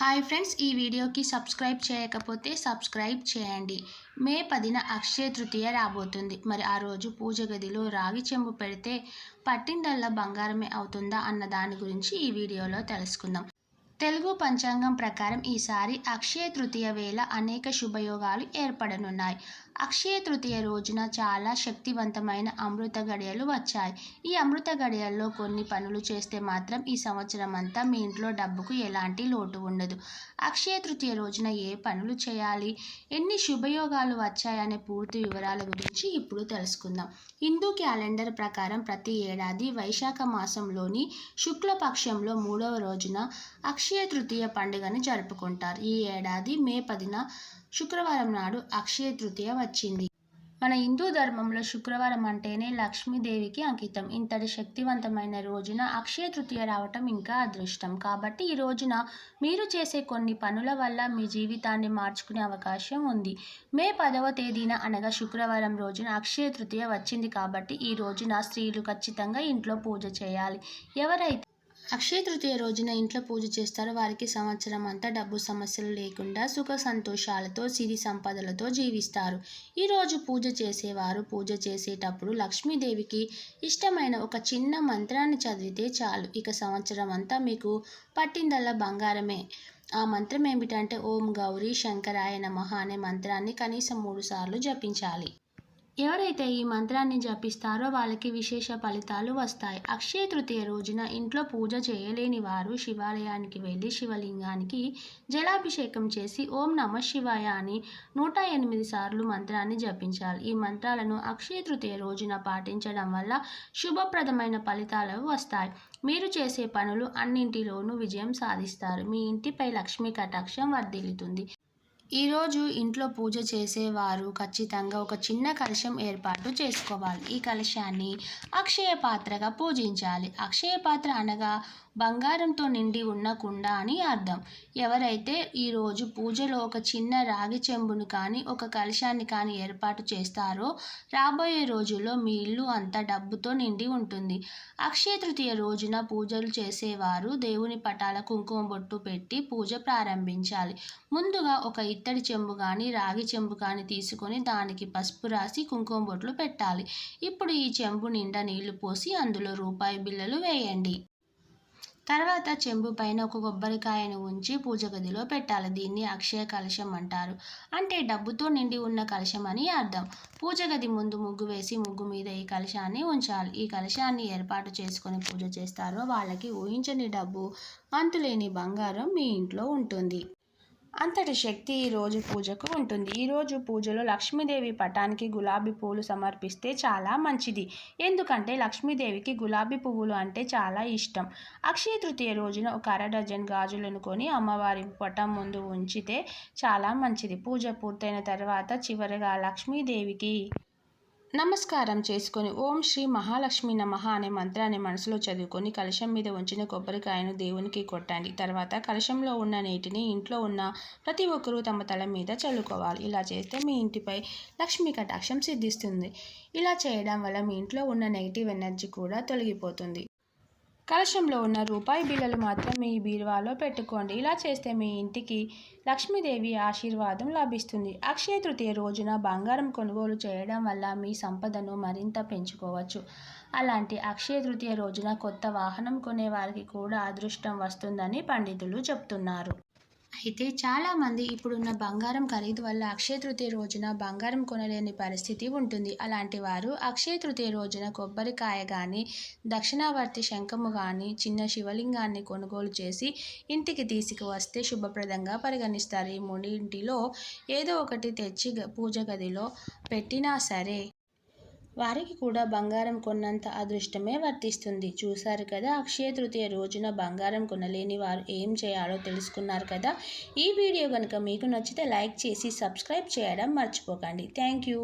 Hi friends, ఈ వీడియోకి subscribe చేయకపోతే సబ్స్క్రైబ్ చేయండి. మే 10న అక్షయ తృతీయ రాబోతుంది. మరి ఆ రోజు పూజ గదిలో రాగి చెంబు పెడితే పట్టిందల్లా బంగారమే అవుతుందా అన్న దాని గురించి ఈ వీడియోలో తెలుసుకుందాం. తెలుగు పంచాంగం ప్రకారం ఈసారి అక్షయ తృతీయ వేళ అనేక శుభయోగాలు ఏర్పడనున్నాయి. అక్షయ తృతీయ రోజున చాలా శక్తివంతమైన అమృత గడియలు వచ్చాయి. ఈ అమృత గడియల్లో కొన్ని పనులు చేస్తే మాత్రం ఈ సంవత్సరం అంతా మీ ఇంట్లో డబ్బుకు ఎలాంటి లోటు ఉండదు. అక్షయ తృతీయ రోజున ఏ పనులు చేయాలి, ఎన్ని శుభయోగాలు వచ్చాయనే పూర్తి వివరాల గురించి ఇప్పుడు తెలుసుకుందాం. హిందూ క్యాలెండర్ ప్రకారం ప్రతి ఏడాది వైశాఖ మాసంలోని శుక్లపక్షంలో 3వ రోజున అక్షయ తృతీయ పండుగను జరుపుకుంటారు. ఈ ఏడాది మే 10న శుక్రవారం నాడు అక్షయ తృతీయ వచ్చింది. మన హిందూ ధర్మంలో శుక్రవారం అంటేనే లక్ష్మీదేవికి అంకితం. ఇంతటి శక్తివంతమైన రోజున అక్షయ తృతీయ రావటం ఇంకా అదృష్టం. కాబట్టి ఈ రోజున మీరు చేసే కొన్ని పనుల వల్ల మీ జీవితాన్ని మార్చుకునే అవకాశం ఉంది. మే 10వ తేదీన అనగా శుక్రవారం రోజున అక్షయ తృతీయ వచ్చింది. కాబట్టి ఈ రోజున స్త్రీలు ఖచ్చితంగా ఇంట్లో పూజ చేయాలి. ఎవరైతే అక్షయ తృతీయ రోజున ఇంట్లో పూజ చేస్తారో వారికి సంవత్సరం అంతా డబ్బు సమస్యలు లేకుండా సుఖ సంతోషాలతో సిరి సంపదలతో జీవిస్తారు. ఈరోజు పూజ చేసేవారు పూజ చేసేటప్పుడు లక్ష్మీదేవికి ఇష్టమైన ఒక చిన్న మంత్రాన్ని చదివితే చాలు. ఇక సంవత్సరం అంతా మీకు పట్టిందల్లా బంగారమే. ఆ మంత్రం ఏమిటంటే ఓం గౌరీ శంకరాయ నమః అనే మంత్రాన్ని కనీసం 3 సార్లు జపించాలి. ఎవరైతే ఈ మంత్రాన్ని జపిస్తారో వాళ్ళకి విశేష ఫలితాలు వస్తాయి. అక్షయ తృతీయ రోజున ఇంట్లో పూజ చేయలేని వారు శివాలయానికి వెళ్ళి శివలింగానికి జలాభిషేకం చేసి ఓం నమః శివాయ అని 108 సార్లు మంత్రాన్ని జపించాలి. ఈ మంత్రాలను అక్షయ తృతీయ రోజున పాటించడం వల్ల శుభప్రదమైన ఫలితాలు వస్తాయి. మీరు చేసే పనులు అన్నింటిలోనూ విజయం సాధిస్తారు. మీ ఇంటిపై లక్ష్మీ కటాక్షం వర్ధిల్లుతుంది. ఈరోజు ఇంట్లో పూజ చేసేవారు ఖచ్చితంగా ఒక చిన్న కలశం ఏర్పాటు చేసుకోవాలి. ఈ కలశాన్ని అక్షయ పాత్రగా పూజించాలి. అక్షయ పాత్ర అనగా బంగారంతో నిండి ఉన్న కుండ అని అర్థం. ఎవరైతే ఈరోజు పూజలో ఒక చిన్న రాగి చెంబును కానీ ఒక కలశాన్ని కానీ ఏర్పాటు చేస్తారో రాబోయే రోజుల్లో మీ ఇల్లు అంతా డబ్బుతో నిండి ఉంటుంది. అక్షయ తృతీయ రోజున పూజలు చేసేవారు దేవుని పటాల కుంకుమ బొట్టు పెట్టి పూజ ప్రారంభించాలి. ముందుగా ఒక ఇత్తడి చెంబు కానీ రాగి చెంబు కానీ తీసుకొని దానికి పసుపు రాసి కుంకుమ బొట్లు పెట్టాలి. ఇప్పుడు ఈ చెంబు నిండా నీళ్లు పోసి అందులో రూపాయి బిళ్ళలు వేయండి. తర్వాత చెంబు పైన ఒక కొబ్బరికాయను ఉంచి పూజ గదిలో పెట్టాలి. దీన్ని అక్షయ కలశం అంటారు. అంటే డబ్బుతో నిండి ఉన్న కలశం అని అర్థం. పూజ గది ముందు ముగ్గు వేసి ముగ్గు మీద ఈ కలశాన్ని ఉంచాలి. ఈ కలశాన్ని ఏర్పాటు చేసుకొని పూజ చేస్తారో వాళ్ళకి ఊహించని డబ్బు, అంతులేని బంగారం మీ ఇంట్లో ఉంటుంది. అంతటి శక్తి ఈరోజు పూజకు ఉంటుంది. ఈరోజు పూజలో లక్ష్మీదేవి పటానికి గులాబీ పువ్వులు సమర్పిస్తే చాలా మంచిది. ఎందుకంటే లక్ష్మీదేవికి గులాబీ పువ్వులు అంటే చాలా ఇష్టం. అక్షయ తృతీయ రోజున ఒక 1/2 డజన్ గాజులను కొని అమ్మవారి పటం ముందు ఉంచితే చాలా మంచిది. పూజ పూర్తయిన తర్వాత చివరగా లక్ష్మీదేవికి నమస్కారం చేసుకొని ఓం శ్రీ మహాలక్ష్మి నమః అనే మంత్రాన్ని మనసులో చదువుకొని కలశం మీద ఉంచిన కొబ్బరికాయను దేవునికి కొట్టండి. తర్వాత కలశంలో ఉన్న నీటిని ఇంట్లో ఉన్న ప్రతి ఒక్కరూ తమ తల మీద చల్లుకోవాలి. ఇలా చేస్తే మీ ఇంటిపై లక్ష్మీ కటాక్షం సిద్ధిస్తుంది. ఇలా చేయడం వల్ల మీ ఇంట్లో ఉన్న నెగిటివ్ ఎనర్జీ కూడా తొలగిపోతుంది. కలశంలో ఉన్న రూపాయి బిళ్ళలు మాత్రం మీ బీరువాలో పెట్టుకోండి. ఇలా చేస్తే మీ ఇంటికి లక్ష్మీదేవి ఆశీర్వాదం లభిస్తుంది. అక్షయ తృతీయ రోజున బంగారం కొనుగోలు చేయడం వల్ల మీ సంపదను మరింత పెంచుకోవచ్చు. అలాంటి అక్షయ తృతీయ రోజున కొత్త వాహనం కొనే వారికి కూడా అదృష్టం వస్తుందని పండితులు చెప్తున్నారు. అయితే చాలామంది ఇప్పుడున్న బంగారం ఖరీదు వల్ల అక్షయ తృతీయ రోజున బంగారం కొనలేని పరిస్థితి ఉంటుంది. అలాంటి వారు అక్షయ తృతీయ రోజున కొబ్బరికాయ కానీ దక్షిణావర్తి శంఖము కానీ చిన్న శివలింగాన్ని కొనుగోలు చేసి ఇంటికి తీసుకువస్తే శుభప్రదంగా పరిగణిస్తారు. ఈ మూడింటిలో ఏదో ఒకటి తెచ్చి పూజ గదిలో పెట్టినా సరే వారికి కూడా బంగారం కొన్నంత అదృష్టమే వర్తిస్తుంది. చూశారు కదా, అక్షయ తృతీయ రోజున బంగారం కొనలేని వారు ఏం చేయాలో తెలుసుకున్నారు కదా. ఈ వీడియో కనుక మీకు నచ్చితే లైక్ చేసి సబ్స్క్రైబ్ చేయడం మర్చిపోకండి. Thank you.